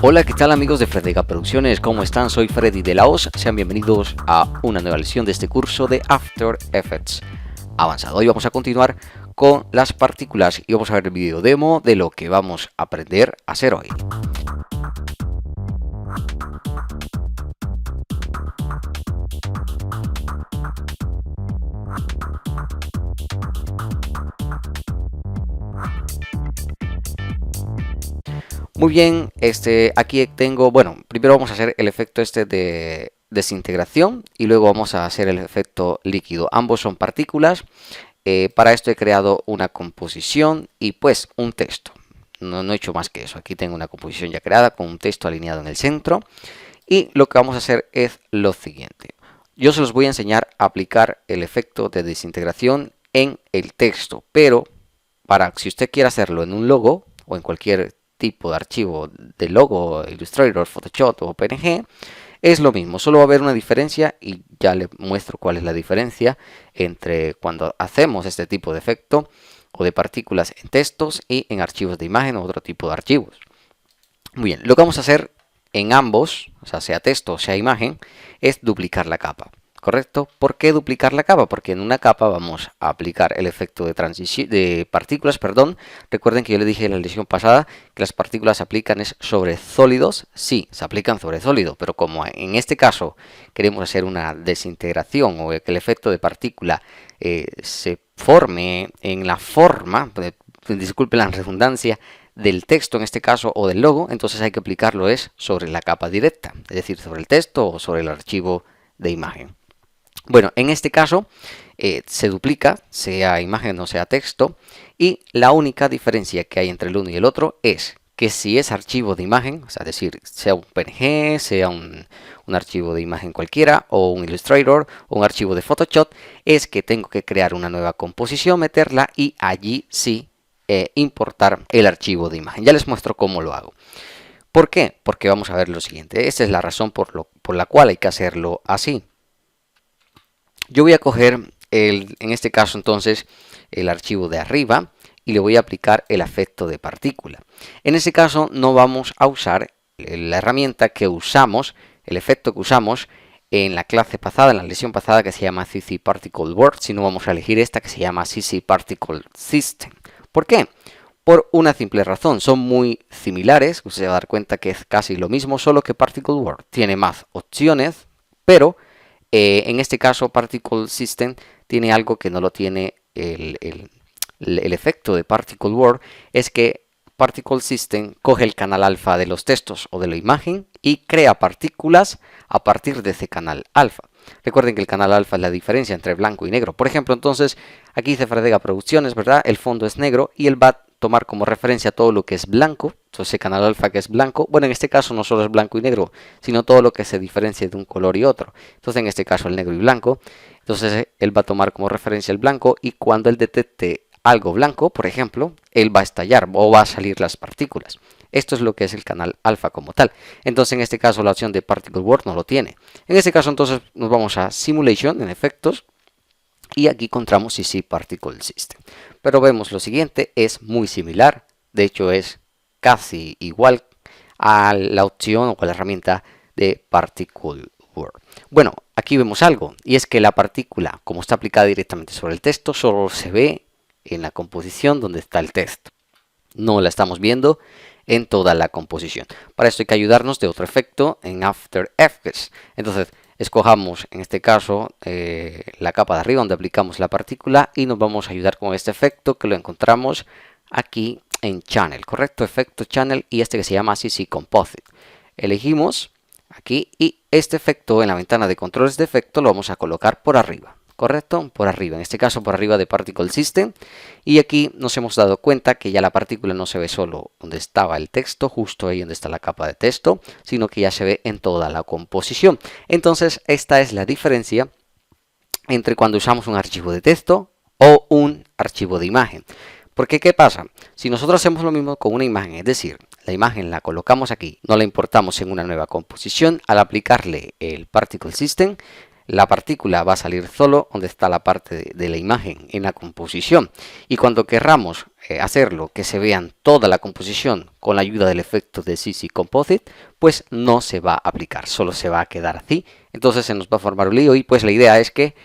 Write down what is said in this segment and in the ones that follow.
Hola, ¿qué tal amigos de Fredega Producciones? ¿Cómo están? Soy Freddy de la Hoz. Sean bienvenidos a una nueva lección de este curso de After Effects avanzado. Hoy vamos a continuar con las partículas y vamos a ver el video demo de lo que vamos a aprender a hacer hoy. Muy bien, aquí tengo, bueno, primero vamos a hacer el efecto de desintegración y luego vamos a hacer el efecto líquido. Ambos son partículas. Para esto he creado una composición y pues un texto. No he hecho más que eso. Aquí tengo una composición ya creada con un texto alineado en el centro. Y lo que vamos a hacer es lo siguiente. Yo se los voy a enseñar a aplicar el efecto de desintegración en el texto. Pero si usted quiere hacerlo en un logo o en cualquier tipo de archivo de logo, Illustrator, Photoshop o PNG, es lo mismo, solo va a haber una diferencia y ya le muestro cuál es la diferencia entre cuando hacemos este tipo de efecto o de partículas en textos y en archivos de imagen o otro tipo de archivos. Muy bien, lo que vamos a hacer en ambos, o sea texto o sea imagen, es duplicar la capa. ¿Correcto? ¿Por qué duplicar la capa? Porque en una capa vamos a aplicar el efecto de transición de partículas, perdón. Recuerden que yo le dije en la lección pasada que las partículas se aplican sobre sólidos. Sí, se aplican sobre sólido, pero como en este caso queremos hacer una desintegración o que el efecto de partícula se forme en la forma, disculpen la redundancia, del texto en este caso o del logo, entonces hay que aplicarlo sobre la capa directa, es decir, sobre el texto o sobre el archivo de imagen. Bueno, en este caso se duplica, sea imagen o sea texto, y la única diferencia que hay entre el uno y el otro es que si es archivo de imagen, o sea, es decir, sea un PNG, sea un archivo de imagen cualquiera, o un Illustrator, o un archivo de Photoshop, es que tengo que crear una nueva composición, meterla y allí sí importar el archivo de imagen. Ya les muestro cómo lo hago. ¿Por qué? Porque vamos a ver lo siguiente. Esta es la razón por la cual hay que hacerlo así. Yo voy a coger, en este caso entonces, el archivo de arriba y le voy a aplicar el efecto de partícula. En este caso no vamos a usar la herramienta que usamos, el efecto que usamos en la clase pasada, en la lección pasada que se llama CC Particle Board, sino vamos a elegir esta que se llama CC Particle System. ¿Por qué? Por una simple razón, son muy similares, usted se va a dar cuenta que es casi lo mismo, solo que Particle Board tiene más opciones, pero en este caso Particle System tiene algo que no lo tiene el efecto de Particle Board, es que Particle System coge el canal alfa de los textos o de la imagen y crea partículas a partir de ese canal alfa. Recuerden que el canal alfa es la diferencia entre blanco y negro. Por ejemplo, entonces, aquí dice Fredega Producciones, ¿verdad? El fondo es negro y él va a tomar como referencia todo lo que es blanco. Entonces, ese canal alfa que es blanco, bueno, en este caso no solo es blanco y negro, sino todo lo que se diferencia de un color y otro. Entonces, en este caso, el negro y blanco. Entonces, él va a tomar como referencia el blanco y cuando él detecte algo blanco, por ejemplo, él va a estallar o va a salir las partículas. Esto es lo que es el canal alfa como tal. Entonces, en este caso, la opción de Particle Board no lo tiene. En este caso, entonces, nos vamos a Simulation, en efectos, y aquí encontramos CC Particle System. Pero vemos lo siguiente, es muy similar. De hecho, es casi igual a la opción o a la herramienta de Particle Board. Bueno, aquí vemos algo, y es que la partícula, como está aplicada directamente sobre el texto, solo se ve en la composición donde está el texto. No la estamos viendo en toda la composición. Para esto hay que ayudarnos de otro efecto en After Effects. Entonces, escojamos en este caso la capa de arriba donde aplicamos la partícula y nos vamos a ayudar con este efecto que lo encontramos aquí en Channel, ¿correcto? Efecto Channel y este que se llama CC Composite. Elegimos aquí y este efecto en la ventana de controles de efecto lo vamos a colocar por arriba. ¿Correcto? Por arriba, en este caso por arriba de Particle System. Y aquí nos hemos dado cuenta que ya la partícula no se ve solo donde estaba el texto, justo ahí donde está la capa de texto, sino que ya se ve en toda la composición. Entonces, esta es la diferencia entre cuando usamos un archivo de texto o un archivo de imagen. Porque, ¿qué pasa? Si nosotros hacemos lo mismo con una imagen, es decir, la imagen la colocamos aquí, no la importamos en una nueva composición, al aplicarle el Particle System, la partícula va a salir solo donde está la parte de la imagen en la composición. Y cuando querramos hacerlo que se vean toda la composición con la ayuda del efecto de CC Composite, pues no se va a aplicar, solo se va a quedar así. Entonces se nos va a formar un lío y pues la idea es que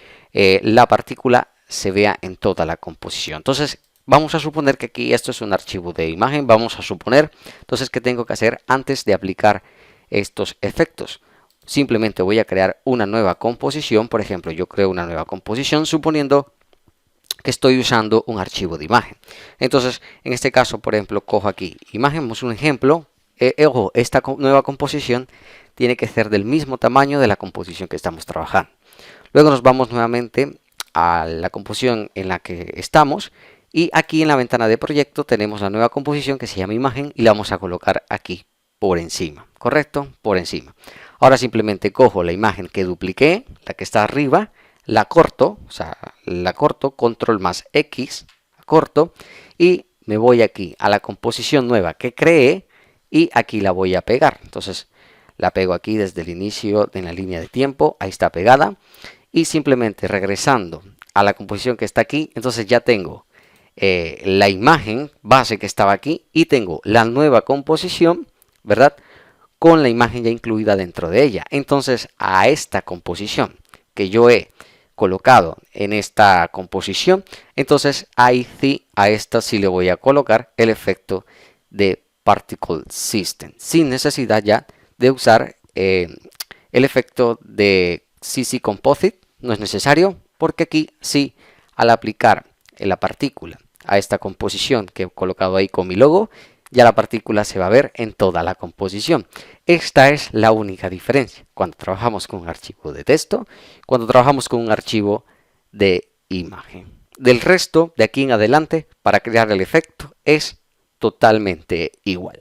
la partícula se vea en toda la composición. Entonces vamos a suponer que aquí esto es un archivo de imagen, vamos a suponer entonces que tengo que hacer antes de aplicar estos efectos. Simplemente voy a crear una nueva composición, por ejemplo yo creo una nueva composición suponiendo que estoy usando un archivo de imagen. Entonces, en este caso, por ejemplo, cojo aquí imagen, vamos a un ejemplo. Ojo, esta nueva composición tiene que ser del mismo tamaño de la composición que estamos trabajando. Luego nos vamos nuevamente a la composición en la que estamos y aquí en la ventana de proyecto tenemos la nueva composición que se llama imagen y la vamos a colocar aquí por encima, ¿correcto? Por encima. Ahora simplemente cojo la imagen que dupliqué, la que está arriba, la corto, o sea, la corto, control más X, corto, y me voy aquí a la composición nueva que creé y aquí la voy a pegar. Entonces la pego aquí desde el inicio en la línea de tiempo, ahí está pegada, y simplemente regresando a la composición que está aquí, entonces ya tengo la imagen base que estaba aquí y tengo la nueva composición, ¿verdad? Con la imagen ya incluida dentro de ella. Entonces a esta composición que yo he colocado en esta composición, entonces ahí sí, a esta sí le voy a colocar el efecto de Particle System, sin necesidad ya de usar el efecto de CC Composite, no es necesario, porque aquí sí, al aplicar la partícula a esta composición que he colocado ahí con mi logo, ya la partícula se va a ver en toda la composición. Esta es la única diferencia cuando trabajamos con un archivo de texto, cuando trabajamos con un archivo de imagen. Del resto, de aquí en adelante, para crear el efecto es totalmente igual.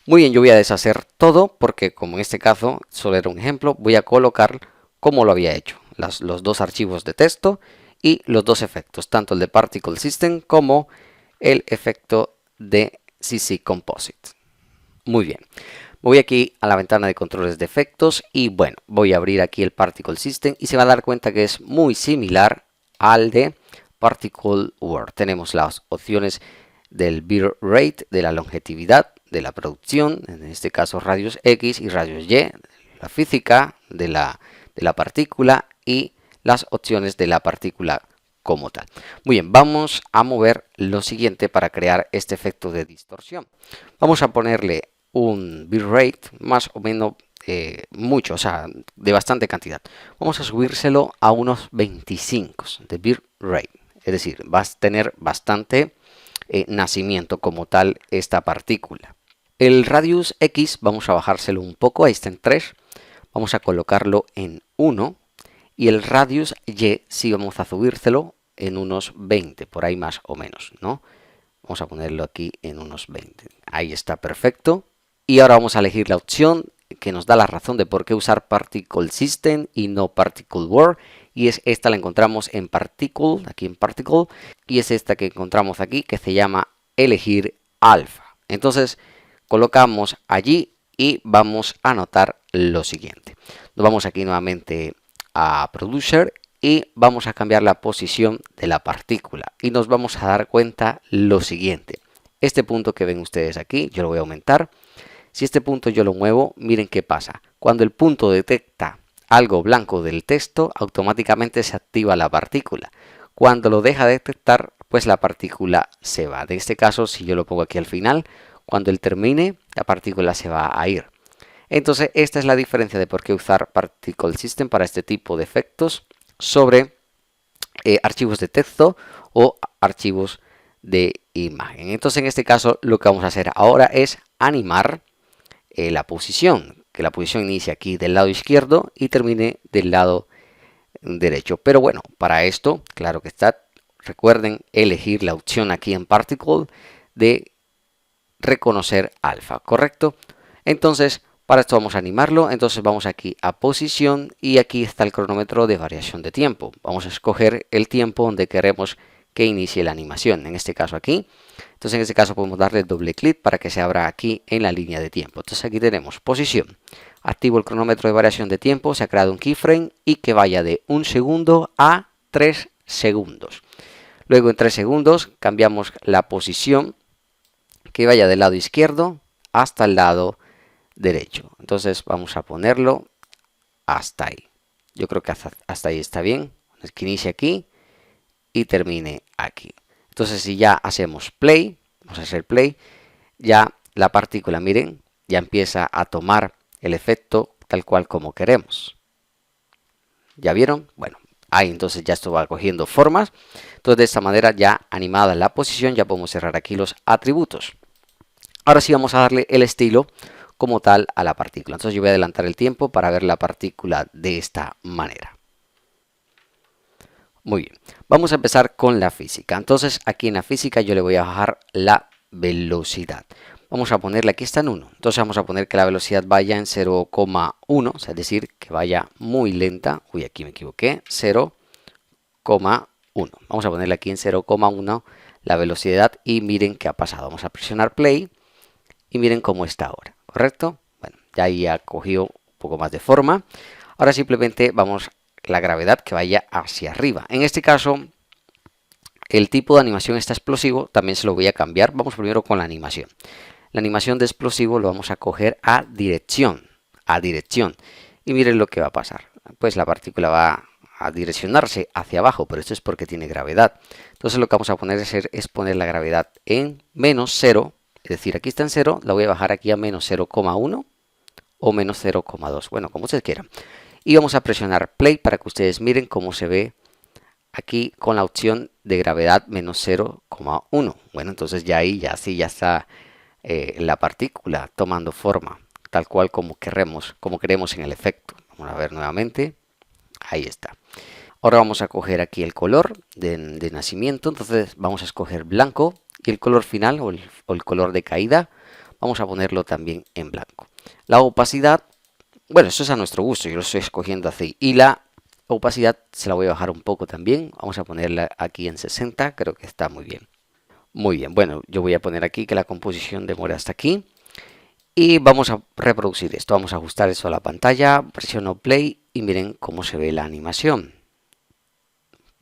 Muy bien, yo voy a deshacer todo porque como en este caso solo era un ejemplo, voy a colocar como lo había hecho, los dos archivos de texto y los dos efectos, tanto el de Particle System como el efecto de CC Composite. Muy bien, voy aquí a la ventana de controles de efectos y bueno, voy a abrir aquí el Particle System y se va a dar cuenta que es muy similar al de Particle World. Tenemos las opciones del bitrate, de la longevidad, de la producción, en este caso radios X y radios Y, la física de la partícula y las opciones de la partícula como tal. Muy bien, vamos a mover lo siguiente para crear este efecto de distorsión. Vamos a ponerle un bitrate más o menos mucho, o sea, de bastante cantidad. Vamos a subírselo a unos 25 de bitrate, es decir, va a tener bastante nacimiento como tal esta partícula. El radius X vamos a bajárselo un poco, ahí está en 3, vamos a colocarlo en 1 y el radius Y sí vamos a subírselo en unos 20, por ahí más o menos, ¿no? Vamos a ponerlo aquí en unos 20, ahí está perfecto. Y ahora vamos a elegir la opción que nos da la razón de por qué usar Particle System y no Particle World. Y es esta, la encontramos en Particle, aquí en Particle, y es esta que encontramos aquí que se llama elegir alfa. Entonces colocamos allí y vamos a anotar lo siguiente. Nos vamos aquí nuevamente a Producer y vamos a cambiar la posición de la partícula y nos vamos a dar cuenta lo siguiente. Este punto que ven ustedes aquí, yo lo voy a aumentar. Si este punto yo lo muevo, miren qué pasa. Cuando el punto detecta algo blanco del texto, automáticamente se activa la partícula. Cuando lo deja de detectar, pues la partícula se va. En este caso, si yo lo pongo aquí al final, cuando él termine, la partícula se va a ir. Entonces, esta es la diferencia de por qué usar Particle System para este tipo de efectos sobre archivos de texto o archivos de imagen. Entonces, en este caso, lo que vamos a hacer ahora es animar la posición, que la posición inicie aquí del lado izquierdo y termine del lado derecho. Pero bueno, para esto, claro que está, recuerden elegir la opción aquí en Particle de reconocer alfa, ¿correcto? Entonces, para esto vamos a animarlo, entonces vamos aquí a posición y aquí está el cronómetro de variación de tiempo. Vamos a escoger el tiempo donde queremos que inicie la animación, en este caso aquí. Entonces en este caso podemos darle doble clic para que se abra aquí en la línea de tiempo. Entonces aquí tenemos posición. Activo el cronómetro de variación de tiempo, se ha creado un keyframe y que vaya de 1 segundo a 3 segundos. Luego en 3 segundos cambiamos la posición que vaya del lado izquierdo hasta el lado derecho. Entonces vamos a ponerlo hasta ahí. Yo creo que hasta ahí está bien. Es que inicie aquí y termine aquí. Entonces si ya hacemos play, vamos a hacer play, ya la partícula, miren, ya empieza a tomar el efecto tal cual como queremos. ¿Ya vieron? Bueno, ahí entonces ya esto va cogiendo formas. Entonces de esta manera ya animada la posición, ya podemos cerrar aquí los atributos. Ahora sí vamos a darle el estilo como tal a la partícula. Entonces yo voy a adelantar el tiempo para ver la partícula de esta manera. Muy bien, vamos a empezar con la física. Entonces aquí en la física yo le voy a bajar la velocidad. Vamos a ponerle, aquí está en 1. Entonces vamos a poner que la velocidad vaya en 0,1, o sea, es decir, que vaya muy lenta. Uy, aquí me equivoqué, 0,1. Vamos a ponerle aquí en 0,1 la velocidad y miren qué ha pasado. Vamos a presionar play y miren cómo está ahora, ¿correcto? Bueno, ya ahí ha cogido un poco más de forma. Ahora simplemente vamos la gravedad que vaya hacia arriba. En este caso, el tipo de animación está explosivo, también se lo voy a cambiar. Vamos primero con la animación. La animación de explosivo lo vamos a coger a dirección. Y miren lo que va a pasar. Pues la partícula va a direccionarse hacia abajo, pero esto es porque tiene gravedad. Entonces lo que vamos a poner es poner la gravedad en menos 0. Es decir, aquí está en 0, la voy a bajar aquí a menos 0,1 o menos 0,2. Bueno, como ustedes quieran. Y vamos a presionar play para que ustedes miren cómo se ve aquí con la opción de gravedad menos 0,1. Bueno, entonces ya ahí ya está la partícula tomando forma, tal cual como queremos en el efecto. Vamos a ver nuevamente. Ahí está. Ahora vamos a coger aquí el color de nacimiento. Entonces vamos a escoger blanco y el color final o el color de caída vamos a ponerlo también en blanco. La opacidad, bueno, eso es a nuestro gusto, yo lo estoy escogiendo así. Y la opacidad se la voy a bajar un poco también. Vamos a ponerla aquí en 60, creo que está muy bien. Muy bien, bueno, yo voy a poner aquí que la composición demore hasta aquí. Y vamos a reproducir esto, vamos a ajustar eso a la pantalla, presiono play y miren cómo se ve la animación.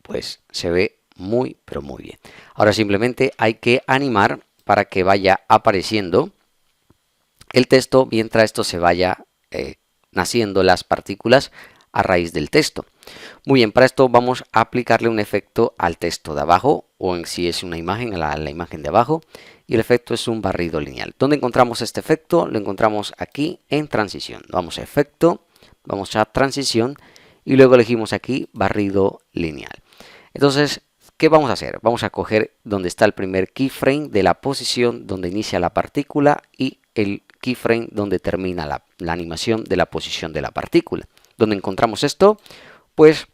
Pues se ve muy, pero muy bien. Ahora simplemente hay que animar para que vaya apareciendo el texto mientras esto se vaya naciendo las partículas a raíz del texto. Muy bien, para esto vamos a aplicarle un efecto al texto de abajo o en si es una imagen, a la imagen de abajo, y el efecto es un barrido lineal. ¿Dónde encontramos este efecto? Lo encontramos aquí en transición. Vamos a efecto, vamos a transición y luego elegimos aquí barrido lineal. Entonces, ¿qué vamos a hacer? Vamos a coger donde está el primer keyframe de la posición donde inicia la partícula y el keyframe donde termina la animación de la posición de la partícula. ¿Dónde encontramos esto? Pues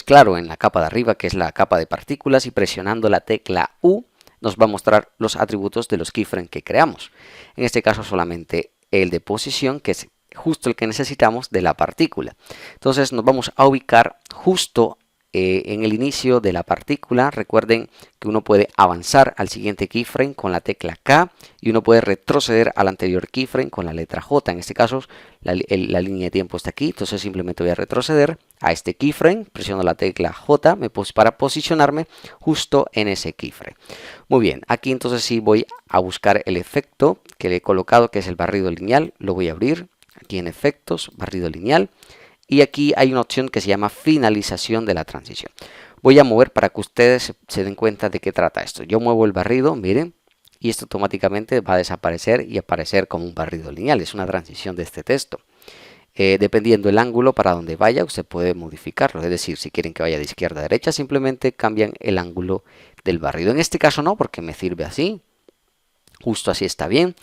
claro, en la capa de arriba, que es la capa de partículas, y presionando la tecla U nos va a mostrar los atributos de los keyframes que creamos. En este caso solamente el de posición, que es justo el que necesitamos de la partícula. Entonces nos vamos a ubicar justo en el inicio de la partícula. Recuerden que uno puede avanzar al siguiente keyframe con la tecla K y uno puede retroceder al anterior keyframe con la letra J. En este caso la línea de tiempo está aquí, entonces simplemente voy a retroceder a este keyframe, presiono la tecla J para posicionarme justo en ese keyframe. Muy bien, aquí entonces sí voy a buscar el efecto que le he colocado, que es el barrido lineal. Lo voy a abrir aquí en efectos, barrido lineal. Y aquí hay una opción que se llama finalización de la transición. Voy a mover para que ustedes se den cuenta de qué trata esto. Yo muevo el barrido, miren, y esto automáticamente va a desaparecer y aparecer como un barrido lineal. Es una transición de este texto. Dependiendo del ángulo para donde vaya, usted puede modificarlo. Es decir, si quieren que vaya de izquierda a derecha, simplemente cambian el ángulo del barrido. En este caso no, porque me sirve así. Justo así está bien.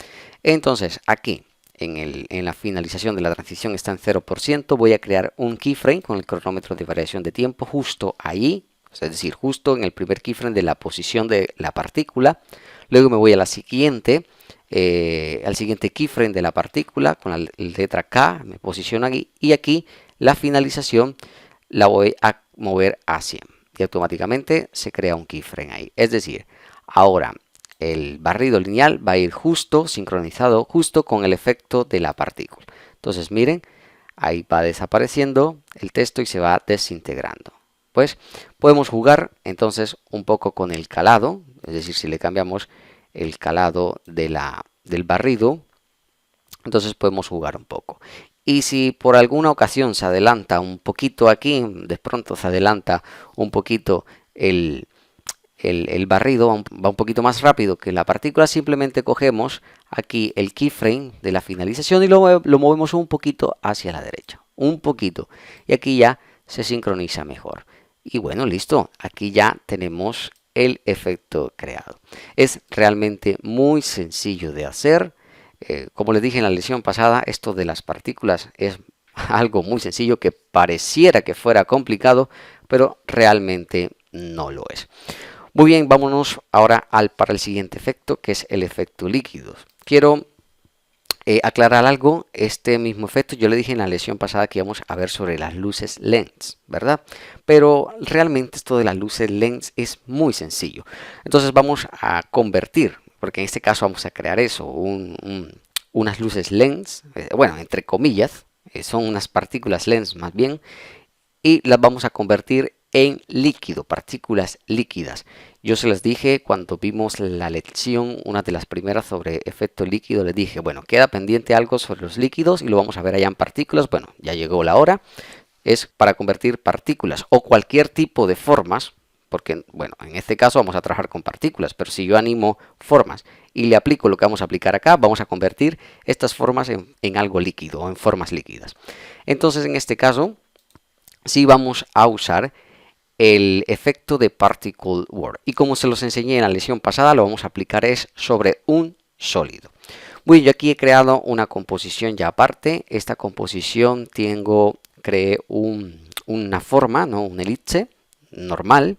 Entonces, aquí en la finalización de la transición está en 0%. Voy a crear un keyframe con el cronómetro de variación de tiempo justo ahí. Es decir, justo en el primer keyframe de la posición de la partícula. Luego me voy a la siguiente. Al siguiente keyframe de la partícula con la letra K, me posiciono aquí y aquí la finalización la voy a mover a 100 y automáticamente se crea un keyframe ahí. Es decir, ahora el barrido lineal va a ir justo, sincronizado, justo con el efecto de la partícula. Entonces miren, ahí va desapareciendo el texto y se va desintegrando. pues podemos jugar entonces un poco con el calado, es decir, si le cambiamos el calado del barrido, entonces podemos jugar un poco. Y si por alguna ocasión se adelanta un poquito aquí, de pronto se adelanta un poquito el barrido, va un poquito más rápido que la partícula, simplemente cogemos aquí el keyframe de la finalización y lo movemos un poquito hacia la derecha, un poquito. Y aquí ya se sincroniza mejor. Y bueno, listo, aquí ya tenemos el efecto creado. Es realmente muy sencillo de hacer. Como les dije en la lección pasada, esto de las partículas es algo muy sencillo que pareciera que fuera complicado, pero realmente no lo es. Muy bien, vámonos ahora para el siguiente efecto, que es el efecto líquido. Quiero aclarar algo. Este mismo efecto yo le dije en la lección pasada que íbamos a ver sobre las luces lens, ¿verdad? Pero realmente esto de las luces lens es muy sencillo. Entonces vamos a convertir, porque en este caso vamos a crear eso, unas luces lens, bueno, entre comillas, son unas partículas lens más bien, y las vamos a convertir en líquido, partículas líquidas. Yo se les dije cuando vimos la lección, una de las primeras sobre efecto líquido, les dije, bueno, queda pendiente algo sobre los líquidos y lo vamos a ver allá en partículas. Bueno, ya llegó la hora. Es para convertir partículas o cualquier tipo de formas, porque, bueno, en este caso vamos a trabajar con partículas, pero si yo animo formas y le aplico lo que vamos a aplicar acá, vamos a convertir estas formas en algo líquido o en formas líquidas. Entonces, en este caso, sí vamos a usar el efecto de Particle Word. Y como se los enseñé en la lección pasada, lo vamos a aplicar es sobre un sólido. Muy bien, yo aquí he creado una composición ya aparte. Esta composición creé una forma, ¿no? Un elipse normal.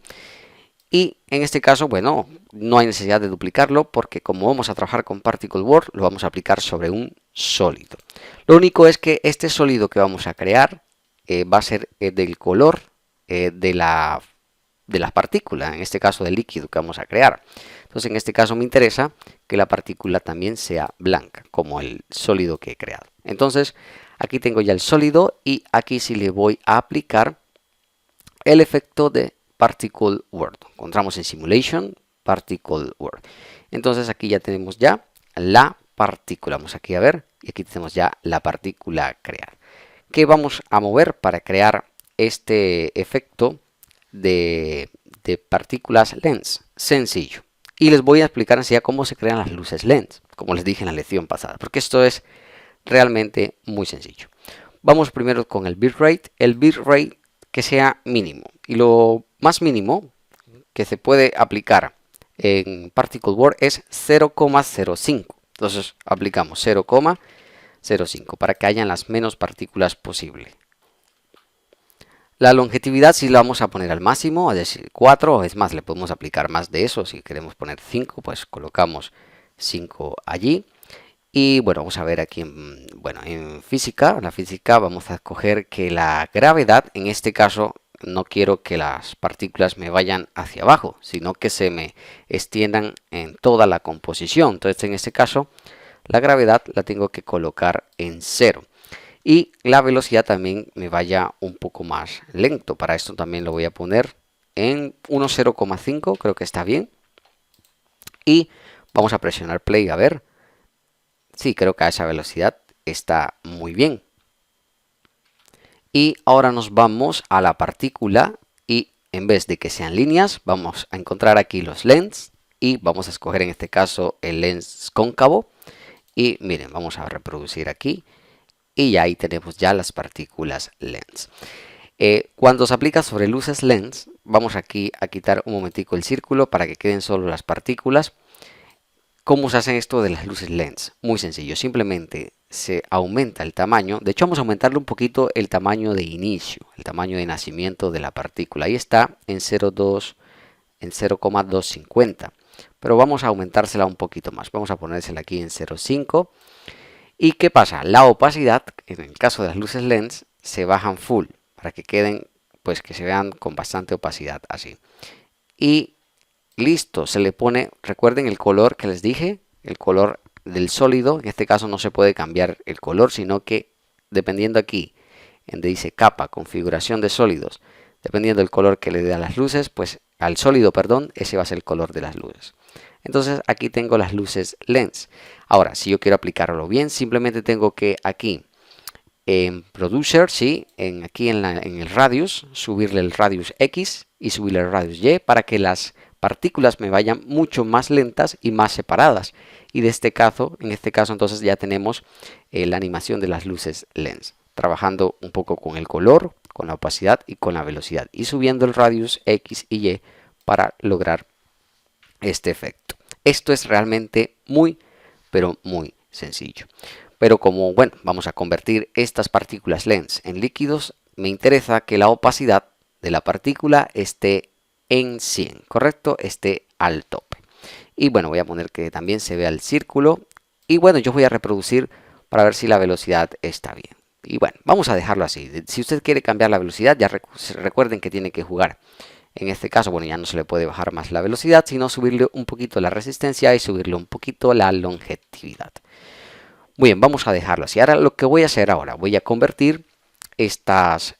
Y en este caso, bueno, no hay necesidad de duplicarlo porque como vamos a trabajar con Particle Word, lo vamos a aplicar sobre un sólido. Lo único es que este sólido que vamos a crear va a ser del color de la partícula, en este caso del líquido que vamos a crear. Entonces en este caso me interesa que la partícula también sea blanca, como el sólido que he creado. Entonces aquí tengo ya el sólido y aquí sí le voy a aplicar el efecto de Particle Word. Encontramos en Simulation, Particle Word. Entonces aquí ya tenemos ya la partícula. Vamos aquí a ver y aquí tenemos ya la partícula creada. ¿Qué vamos a mover para crear este efecto de partículas lens? Sencillo. Y les voy a explicar enseguida cómo se crean las luces lens, como les dije en la lección pasada, porque esto es realmente muy sencillo. Vamos primero con el bitrate. El bitrate que sea mínimo. Y lo más mínimo que se puede aplicar en Particle Word es 0,05. Entonces aplicamos 0,05 para que hayan las menos partículas posible. La longevidad sí la vamos a poner al máximo, es decir, 4, es más, le podemos aplicar más de eso. Si queremos poner 5, pues colocamos 5 allí. Y bueno, vamos a ver aquí en física, la física vamos a escoger que la gravedad, en este caso, no quiero que las partículas me vayan hacia abajo, sino que se me extiendan en toda la composición. Entonces, en este caso, la gravedad la tengo que colocar en 0. Y la velocidad también me vaya un poco más lento. Para esto también lo voy a poner en 1,0,5, creo que está bien. Y vamos a presionar play a ver. Sí, creo que a esa velocidad está muy bien. Y ahora nos vamos a la partícula y en vez de que sean líneas, vamos a encontrar aquí los lens y vamos a escoger en este caso el lens cóncavo. Y miren, vamos a reproducir aquí y ahí tenemos ya las partículas lens. Cuando se aplica sobre luces lens, vamos aquí a quitar un momentico el círculo para que queden solo las partículas. ¿Cómo se hace esto de las luces lens? Muy sencillo, simplemente se aumenta el tamaño. De hecho, vamos a aumentarle un poquito el tamaño de inicio, el tamaño de nacimiento de la partícula. Ahí está en 0,250. Pero vamos a aumentársela un poquito más. Vamos a ponérsela aquí en 0,5. ¿Y qué pasa? La opacidad, en el caso de las luces lens, se bajan full para que queden, pues que se vean con bastante opacidad así. Y listo, se le pone, recuerden el color que les dije, el color del sólido. En este caso no se puede cambiar el color, sino que dependiendo aquí, donde dice capa, configuración de sólidos, Dependiendo del color que le dé a las luces, pues al sólido, perdón, ese va a ser el color de las luces. Entonces aquí tengo las luces lens. Ahora, si yo quiero aplicarlo bien, simplemente tengo que aquí en Producer, sí, aquí en el Radius, subirle el Radius X y subirle el Radius Y para que las partículas me vayan mucho más lentas y más separadas. Y en este caso entonces ya tenemos la animación de las luces lens, trabajando un poco con el color, con la opacidad y con la velocidad, y subiendo el Radius X y Y para lograr este efecto. Esto es realmente muy, pero muy sencillo. Pero como, bueno, vamos a convertir estas partículas lens en líquidos, me interesa que la opacidad de la partícula esté en 100, ¿correcto? Esté al tope. Y bueno, voy a poner que también se vea el círculo. Y bueno, yo voy a reproducir para ver si la velocidad está bien. Y bueno, vamos a dejarlo así. Si usted quiere cambiar la velocidad, ya recuerden que tiene que jugar. En este caso, bueno, ya no se le puede bajar más la velocidad, sino subirle un poquito la resistencia y subirle un poquito la longevidad. Muy bien, vamos a dejarlo así. Ahora lo que voy a hacer ahora, voy a convertir estas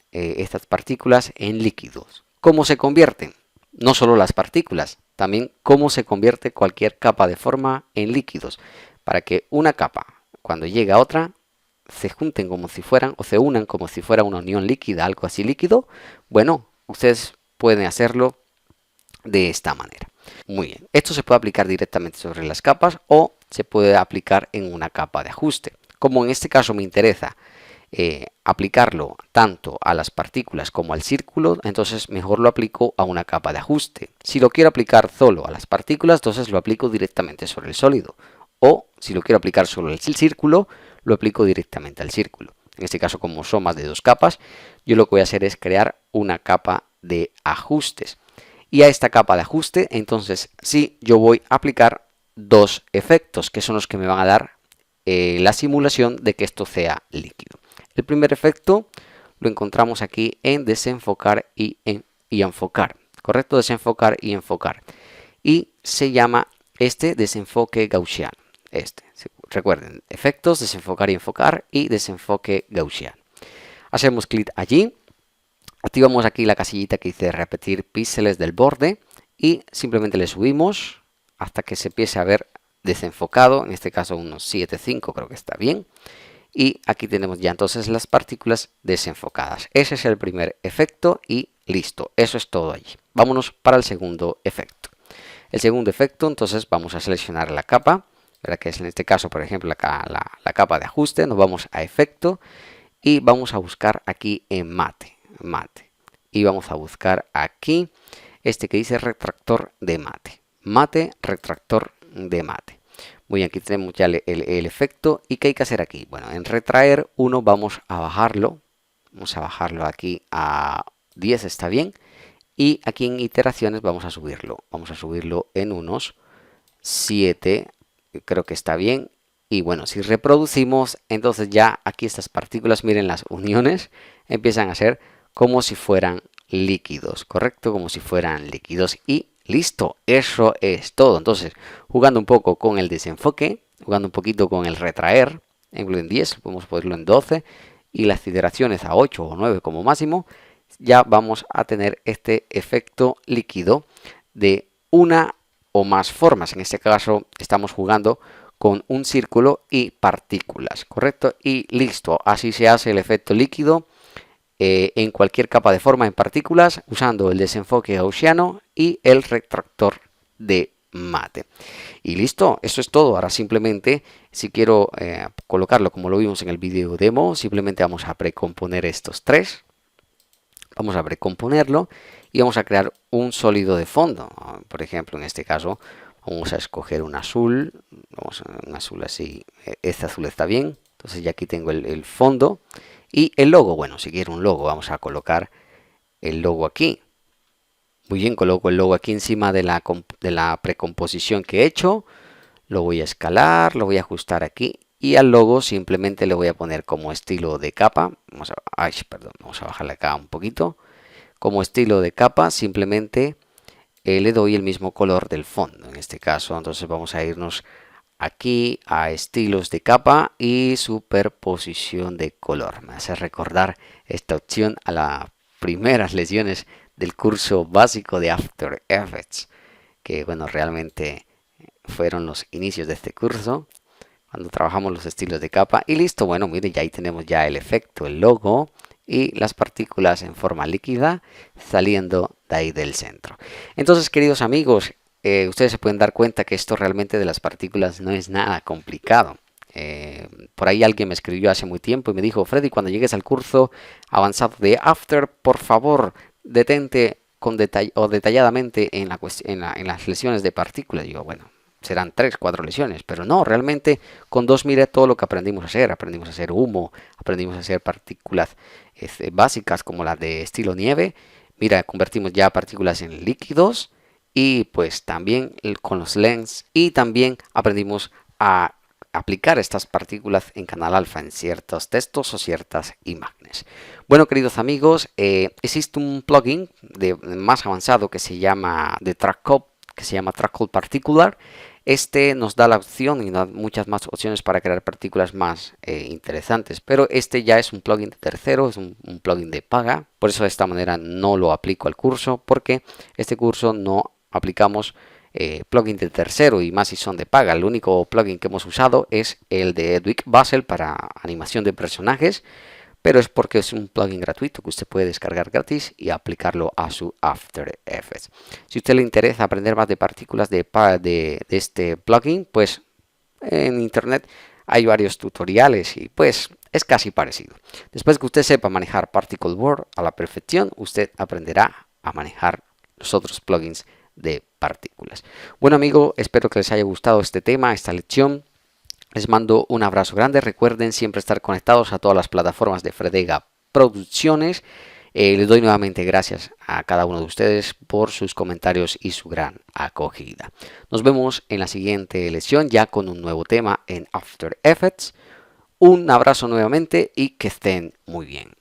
partículas en líquidos. ¿Cómo se convierten? No solo las partículas, también cómo se convierte cualquier capa de forma en líquidos. Para que una capa, cuando llegue a otra, se junten como si fueran, o se unan como si fuera una unión líquida, algo así líquido. Bueno, ustedes pueden hacerlo de esta manera. Muy bien, esto se puede aplicar directamente sobre las capas o se puede aplicar en una capa de ajuste. Como en este caso me interesa aplicarlo tanto a las partículas como al círculo, entonces mejor lo aplico a una capa de ajuste. Si lo quiero aplicar solo a las partículas, entonces lo aplico directamente sobre el sólido. O si lo quiero aplicar solo al círculo, lo aplico directamente al círculo. En este caso, como son más de dos capas, yo lo que voy a hacer es crear una capa de ajustes. Y a esta capa de ajuste, entonces sí, yo voy a aplicar dos efectos, que son los que me van a dar la simulación de que esto sea líquido. El primer efecto lo encontramos aquí en desenfocar y enfocar. ¿Correcto? Desenfocar y enfocar. Y se llama desenfoque gaussiano. Recuerden, efectos, desenfocar y enfocar y desenfoque gaussiano. Hacemos clic allí. Activamos aquí la casillita que dice repetir píxeles del borde y simplemente le subimos hasta que se empiece a ver desenfocado, en este caso unos 7,5 creo que está bien. Y aquí tenemos ya entonces las partículas desenfocadas. Ese es el primer efecto y listo, eso es todo allí. Vámonos para el segundo efecto. El segundo efecto, entonces vamos a seleccionar la capa, ¿verdad? Que es en este caso, por ejemplo, la capa de ajuste. Nos vamos a efecto y vamos a buscar aquí en mate. Y vamos a buscar aquí este que dice retractor de mate, retractor de mate. Muy bien, aquí tenemos ya el efecto. ¿Y qué hay que hacer aquí? Bueno, en retraer 1 vamos a bajarlo aquí a 10, está bien. Y aquí en iteraciones vamos a subirlo en unos 7, creo que está bien. Y bueno, si reproducimos, entonces ya aquí estas partículas, miren las uniones, empiezan a ser como si fueran líquidos, ¿correcto? Como si fueran líquidos y listo, eso es todo. Entonces, jugando un poco con el desenfoque, jugando un poquito con el retraer, en 10, podemos ponerlo en 12 y las iteraciones a 8 o 9 como máximo, ya vamos a tener este efecto líquido de una o más formas. En este caso estamos jugando con un círculo y partículas, ¿correcto? Y listo, así se hace el efecto líquido en cualquier capa de forma en partículas usando el desenfoque gaussiano y el retractor de mate. Y listo, eso es todo. Ahora simplemente, si quiero colocarlo como lo vimos en el vídeo demo, simplemente vamos a precomponer estos tres. Vamos a precomponerlo y vamos a crear un sólido de fondo. Por ejemplo, en este caso, vamos a escoger un azul. Un azul así. Este azul está bien. Entonces ya aquí tengo el fondo. Y el logo, bueno, si quiero un logo, vamos a colocar el logo aquí. Muy bien, coloco el logo aquí encima de la precomposición que he hecho. Lo voy a escalar, lo voy a ajustar aquí. Y al logo simplemente le voy a poner como estilo de capa. Vamos a bajarle acá un poquito. Como estilo de capa, simplemente le doy el mismo color del fondo. En este caso, entonces vamos a irnos aquí a estilos de capa y superposición de color. Me hace recordar esta opción a la primeras lecciones del curso básico de After Effects, que bueno, realmente fueron los inicios de este curso, cuando trabajamos los estilos de capa. Y listo, bueno, mire, ya ahí tenemos ya el efecto, el logo y las partículas en forma líquida saliendo de ahí del centro. Entonces, queridos amigos, ustedes se pueden dar cuenta que esto realmente de las partículas no es nada complicado. Por ahí alguien me escribió hace muy tiempo y me dijo: Freddy, cuando llegues al curso avanzado de After, por favor, detente detalladamente en las lesiones de partículas. Y yo, bueno, serán 3, 4 lesiones, pero no, realmente con 2 mire todo lo que aprendimos a hacer. Aprendimos a hacer humo, aprendimos a hacer partículas básicas como las de estilo nieve. Mira, convertimos ya partículas en líquidos y pues también con los lens, y también aprendimos a aplicar estas partículas en canal alfa en ciertos textos o ciertas imágenes. Bueno, queridos amigos, existe un plugin más avanzado que se llama Trackle Particular. Este nos da la opción y nos da muchas más opciones para crear partículas más interesantes, pero este ya es un plugin de tercero, es un plugin de paga. Por eso de esta manera no lo aplico al curso, porque este curso no aplicamos plugin de tercero, y más si son de paga. El único plugin que hemos usado es el de Edwig Basel para animación de personajes, pero es porque es un plugin gratuito que usted puede descargar gratis y aplicarlo a su After Effects. Si a usted le interesa aprender más de partículas de este plugin, pues en internet hay varios tutoriales y pues es casi parecido. Después que usted sepa manejar Particle Board a la perfección, usted aprenderá a manejar los otros plugins de partículas. Bueno, amigo, espero que les haya gustado este tema, esta lección. Les mando un abrazo grande. Recuerden siempre estar conectados a todas las plataformas de Fredega Producciones. Les doy nuevamente gracias a cada uno de ustedes por sus comentarios y su gran acogida. Nos vemos en la siguiente lección ya con un nuevo tema en After Effects. Un abrazo nuevamente y que estén muy bien.